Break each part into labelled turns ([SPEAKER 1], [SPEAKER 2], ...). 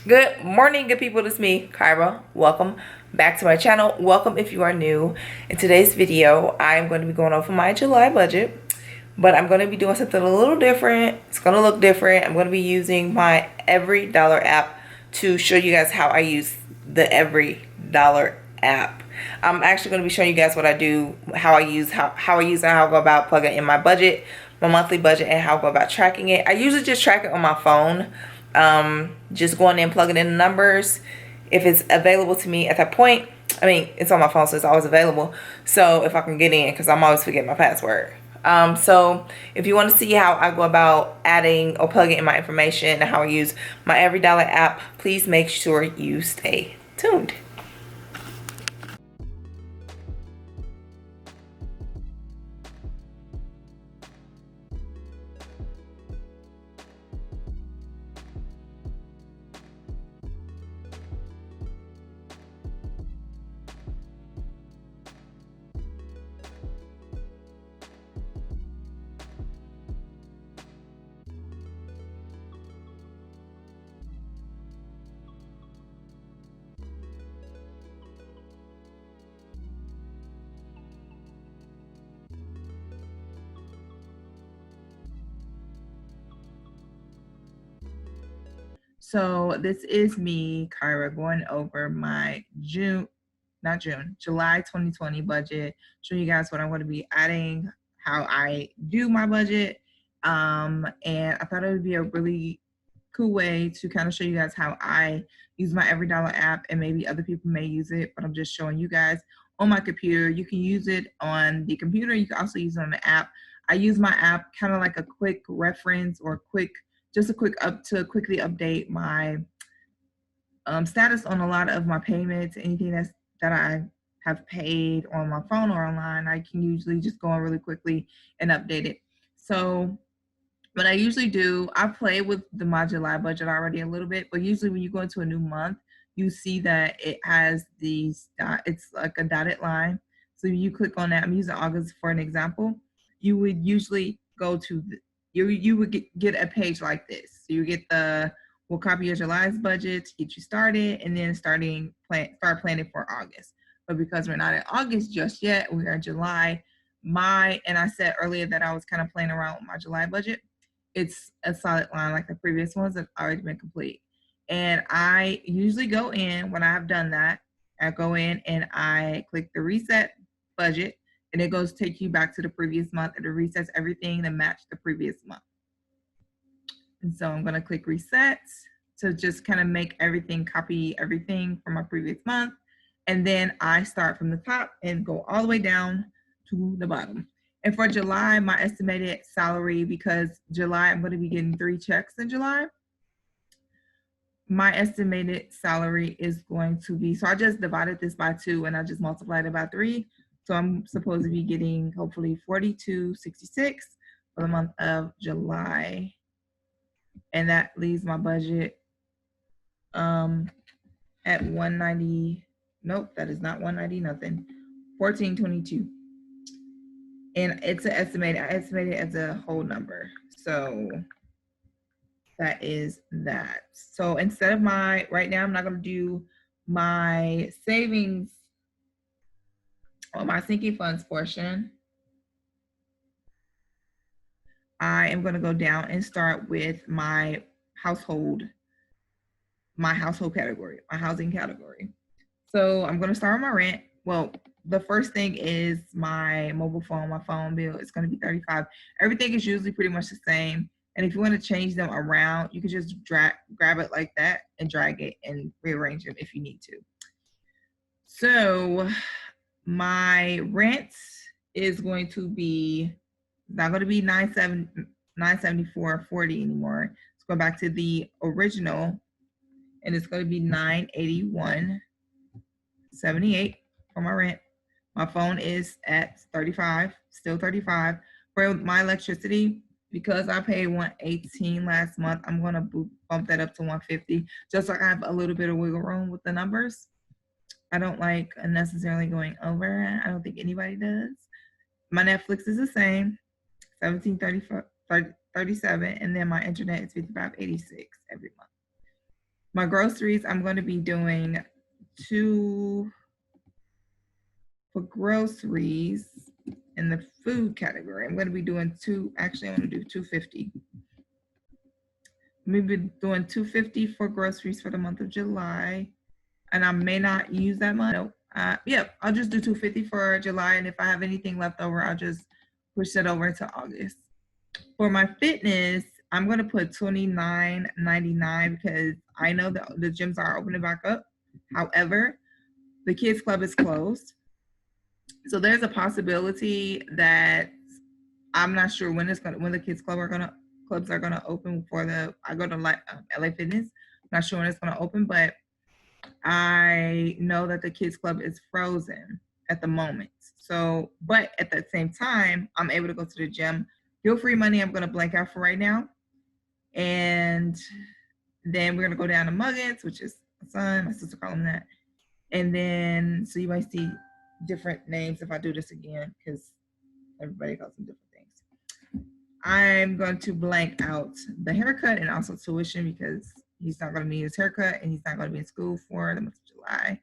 [SPEAKER 1] Good morning, good people. It's me, Kyra. Welcome back to my channel. Welcome if you are new. In today's video, I'm going to be going over my July budget, but I'm going to be doing something a little different. It's going to look different. I'm going to be using my Every Dollar app to show you guys how I use the Every Dollar app. I'm actually going to be showing you guys what I do, how I use and how I go about plugging in my budget, my monthly budget, and how I go about tracking it. I usually just track it on my phone, just going in, plugging in the numbers if it's available to me at that point. I mean, it's on my phone, so it's always available. So if I can get in, because I'm always forgetting my password. So if you want to see how I go about adding or plugging in my information and how I use my Every Dollar app, please make sure you stay tuned. So this is me, Kyra, going over my July 2020 budget, show you guys what I'm going to be adding, how I do my budget. And I thought it would be a really cool way to kind of show you guys how I use my Every Dollar app, and maybe other people may use it, but I'm just showing you guys on my computer. You can use it on the computer. You can also use it on the app. I use my app kind of like a quick reference or just a quick up to quickly update my status on a lot of my payments. Anything that I have paid on my phone or online, I can usually just go on really quickly and update it. So what I usually do, I play with my July budget already a little bit, but usually when you go into a new month, you see that it has these it's like a dotted line. So you click on that. I'm using August for an example. You would usually go to you would get a page like this. So you get we'll copy your July's budget to get you started, and then start planning for August. But because we're not in August just yet, we are in July. And I said earlier that I was kind of playing around with my July budget. It's a solid line like the previous ones that already been complete. And I usually go in when I have done that. I go in and I click the reset budget, and it goes take you back to the previous month, and it resets everything to match the previous month. And so I'm going to click reset to just kind of make copy everything from my previous month. And then I start from the top and go all the way down to the bottom. And for July, my estimated salary, because July, I'm going to be getting 3 checks in July. My estimated salary is going to be, so I just divided this by 2 and I just multiplied it by 3. So I'm supposed to be getting hopefully 42.66 for the month of July. And that leaves my budget at 190. Nope, that is not 190 nothing. 1422. And it's an estimated, I estimated as a whole number. So that is that. So instead of right now, I'm not going to do my savings or my sinking funds portion. I am going to go down and start with my household category, my housing category. So I'm going to start with my rent. Well, the first thing is my mobile phone, my phone bill. It's going to be 35. Everything is usually pretty much the same. And if you want to change them around, you can just grab it like that and drag it and rearrange them if you need to. So my rent is going to be not going to be 974.40 anymore. Let's go back to the original, and it's going to be 981.78 for my rent. My phone is at 35, still 35. For my electricity, because I paid 118 last month, I'm going to bump that up to 150, just so I have a little bit of wiggle room with the numbers. I don't like unnecessarily going over. I don't think anybody does. My Netflix is the same, 17.37, and then my internet is 55.86 every month. My groceries, I'm going to be doing for groceries in the food category. I'm going to be doing actually I'm going to do 250. Maybe doing 250 for groceries for the month of July. And I may not use that much. Nope. Yep, I'll just do 250 for July. And if I have anything left over, I'll just push that over to August. For my fitness, I'm going to put $29.99 because I know that the gyms are opening back up. However, the kids club is closed. So there's a possibility that I'm not sure when the kids clubs are gonna open I go to LA Fitness. I'm not sure when it's gonna open, but I know that the kids club is frozen at the moment. So, but at the same time, I'm able to go to the gym. Feel free money, I'm gonna blank out for right now. And then we're gonna go down to Muggins, which is my son, my sister call him that. And then, so you might see different names if I do this again, because everybody calls them different things. I'm going to blank out the haircut and also tuition because he's not going to need his haircut and he's not going to be in school for the month of July.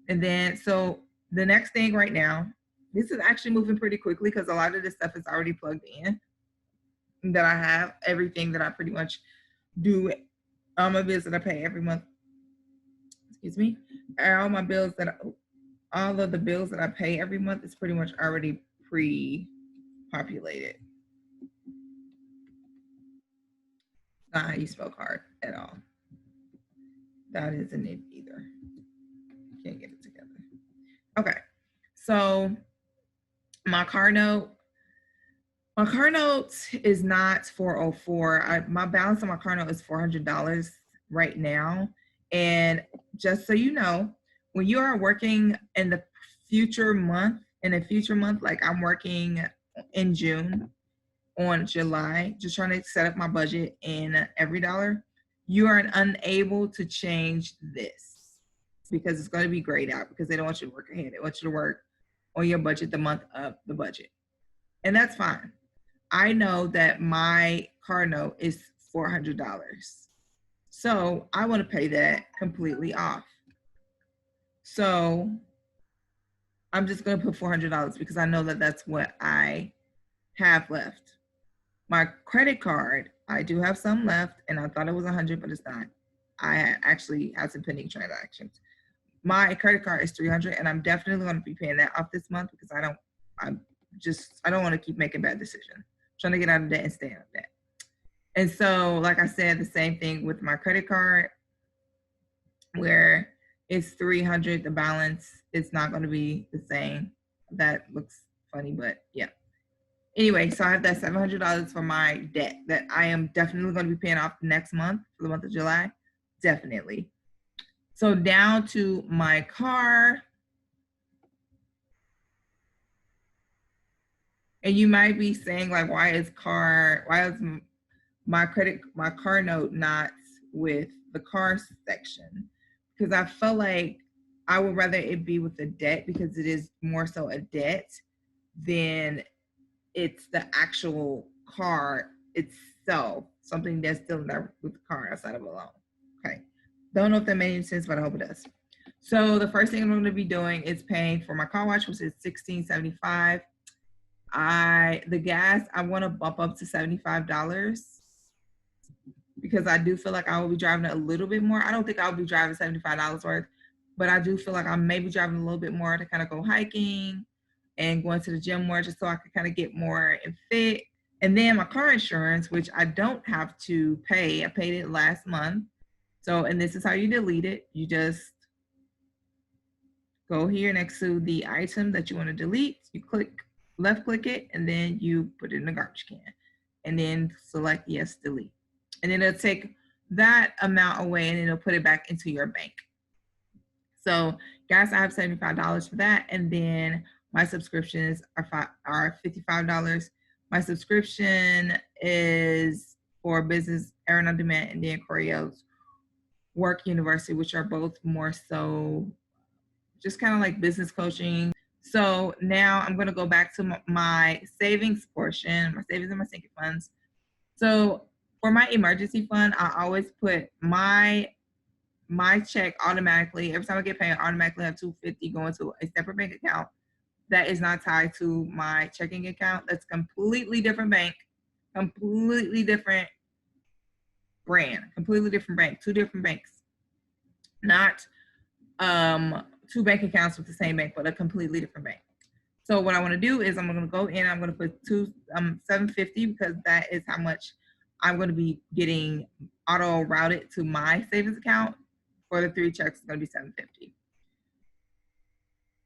[SPEAKER 1] And then, so the next thing right now, this is actually moving pretty quickly because a lot of this stuff is already plugged in. That I have everything that I pretty much do, all my bills that I pay every month. Excuse me, all of the bills that I pay every month is pretty much already pre-populated. Not how you spell card at all. That isn't it either. Can't get it together. Okay, so my car note is not 404. My balance on my car note is $400 right now. And just so you know, when you are working in a future month, like I'm working in June on July, just trying to set up my budget in EveryDollar, you are unable to change this because it's going to be grayed out because they don't want you to work ahead. They want you to work on your budget the month of the budget. And that's fine. I know that my car note is $400. So I want to pay that completely off. So I'm just going to put $400 because I know that that's what I have left. My credit card, I do have some left, and I thought it was 100, but it's not. I actually have some pending transactions. My credit card is 300, and I'm definitely going to be paying that off this month because I don't want to keep making bad decisions. I'm trying to get out of debt and stay out of debt. And so, like I said, the same thing with my credit card, where it's 300, the balance is not going to be the same. That looks funny, but yeah. Anyway, so I have that $700 for my debt that I am definitely going to be paying off next month for the month of July. Definitely. So down to my car. And you might be saying, like, why is my car note not with the car section? Because I felt like I would rather it be with the debt because it is more so a debt than it's the actual car itself, something that's still there with the car outside of a loan. Okay. Don't know if that made any sense, but I hope it does. So the first thing I'm going to be doing is paying for my car wash, which is $16.75. The gas, I want to bump up to $75 because I do feel like I will be driving a little bit more. I don't think I'll be driving $75 worth, but I do feel like I may be driving a little bit more to kind of go hiking and going to the gym more just so I can kind of get more and fit. And then my car insurance, which I don't have to pay. I paid it last month. So, and this is how you delete it. You just go here next to the item that you want to delete. You left click it, and then you put it in the garbage can. And then select yes, delete. And then it'll take that amount away and it'll put it back into your bank. So guys, I have $75 for that. And then my subscriptions are $55. My subscription is for Business, Earn on Demand, and then Corio's Work University, which are both more so just kind of like business coaching. So now I'm going to go back to my savings portion, my savings and my sinking funds. So for my emergency fund, I always put my my check automatically, every time I get paid, I automatically have $250 going to a separate bank account that is not tied to my checking account. That's completely different bank, completely different brand, completely different bank, two different banks. Not two bank accounts with the same bank, but a completely different bank. So what I want to do is I'm going to go in, I'm going to put $750 because that is how much I'm going to be getting auto routed to my savings account. For the 3 checks, it's going to be $750.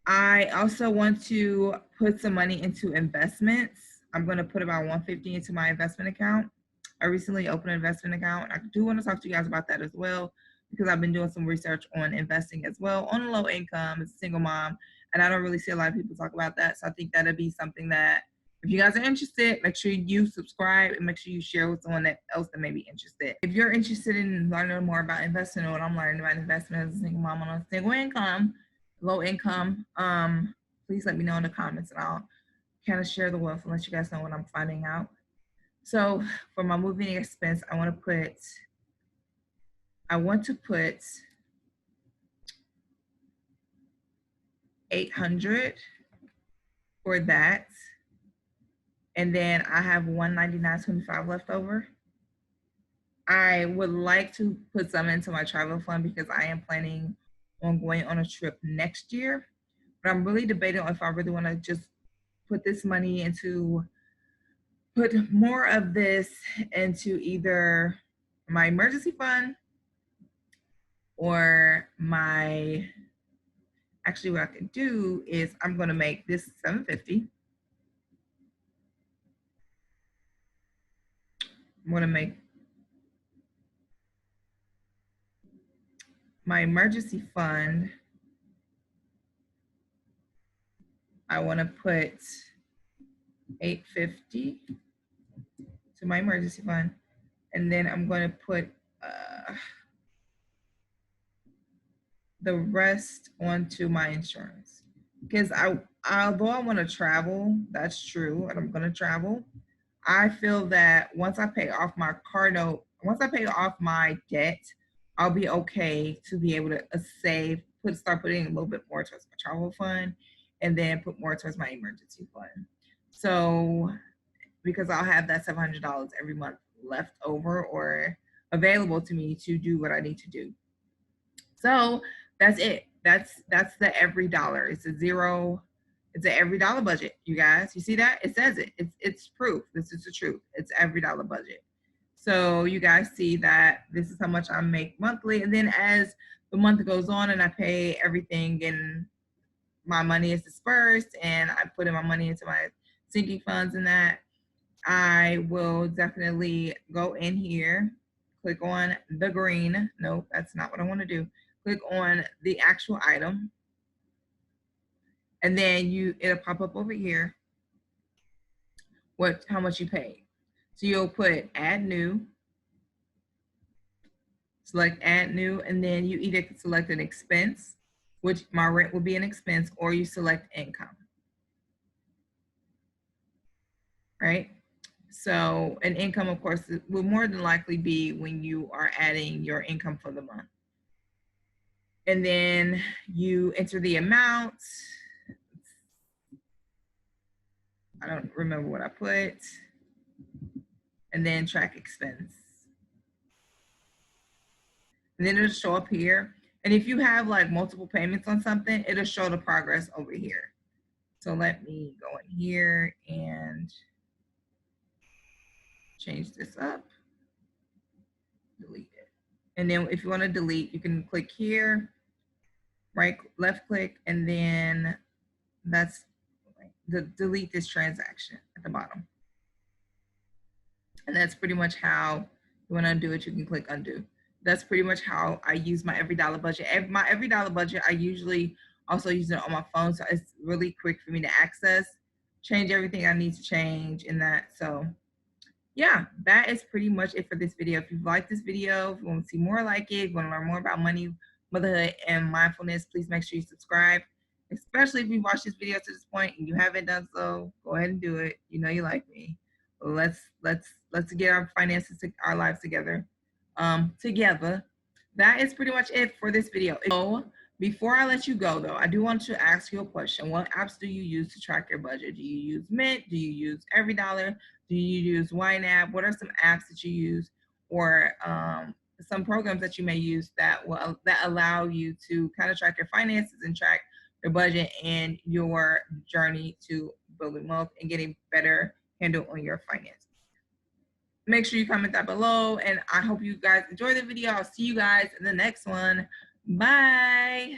[SPEAKER 1] I also want to put some money into investments. I'm going to put about $150 into my investment account. I recently opened an investment account. I do want to talk to you guys about that as well, because I've been doing some research on investing as well on a low income as a single mom. And I don't really see a lot of people talk about that. So I think that'd be something that if you guys are interested, make sure you subscribe and make sure you share with someone else that may be interested. If you're interested in learning more about investing or what I'm learning about investment as a single mom on a single income, low income, please let me know in the comments and I'll kind of share the wealth and let you guys know what I'm finding out. So for my moving expense, I want to put $800 for that. And then I have $199.25 left over. I would like to put some into my travel fund because I am planning on going on a trip next year. But I'm really debating if I really want to just put this money into, put more of this into either my emergency fund or my, actually what I can do is I'm going to make this $750. I'm going to make my emergency fund, I want to put $850 to my emergency fund, and then I'm going to put the rest onto my insurance. Because although I want to travel, that's true, and I'm going to travel, I feel that once I pay off my car note, once I pay off my debt, I'll be okay to be able to start putting a little bit more towards my travel fund and then put more towards my emergency fund. So, because I'll have that $700 every month left over or available to me to do what I need to do. So that's it. That's the every dollar. It's an every dollar budget, you guys. You see that? It says it. It's proof. This is the truth. It's every dollar budget. So you guys see that this is how much I make monthly. And then as the month goes on and I pay everything and my money is dispersed and I put in my money into my sinking funds and that, I will definitely go in here, click on the green. Nope, that's not what I want to do. Click on the actual item. And then it'll pop up over here how much you paid. So you'll put add new, select add new, and then you either select an expense, which my rent will be an expense, or you select income. Right? So an income, of course, will more than likely be when you are adding your income for the month. And then you enter the amount. I don't remember what I put. And then track expense. And then it'll show up here. And if you have like multiple payments on something, it'll show the progress over here. So let me go in here and change this up. Delete it. And then if you want to delete, you can click here, left click, and then that's delete this transaction at the bottom. And that's pretty much how you want to undo it. You can click undo. That's pretty much how I use my every dollar budget. My every dollar budget, I usually also use it on my phone. So it's really quick for me to access, change everything I need to change in that. So yeah, that is pretty much it for this video. If you've liked this video, if you want to see more like it, if you want to learn more about money, motherhood, and mindfulness, please make sure you subscribe. Especially if you've watched this video to this point and you haven't done so, go ahead and do it. You know you like me. Let's get our finances, our lives together. that is pretty much it for this video. So before I let you go though, I do want to ask you a question. What apps do you use to track your budget? Do you use Mint? Do you use EveryDollar? Do you use YNAB? What are some apps that you use, or some programs that you may use that allow you to kind of track your finances and track your budget and your journey to building wealth and getting better handle on your finances? Make sure you comment that below, and I hope you guys enjoy the video. I'll see you guys in the next one. Bye.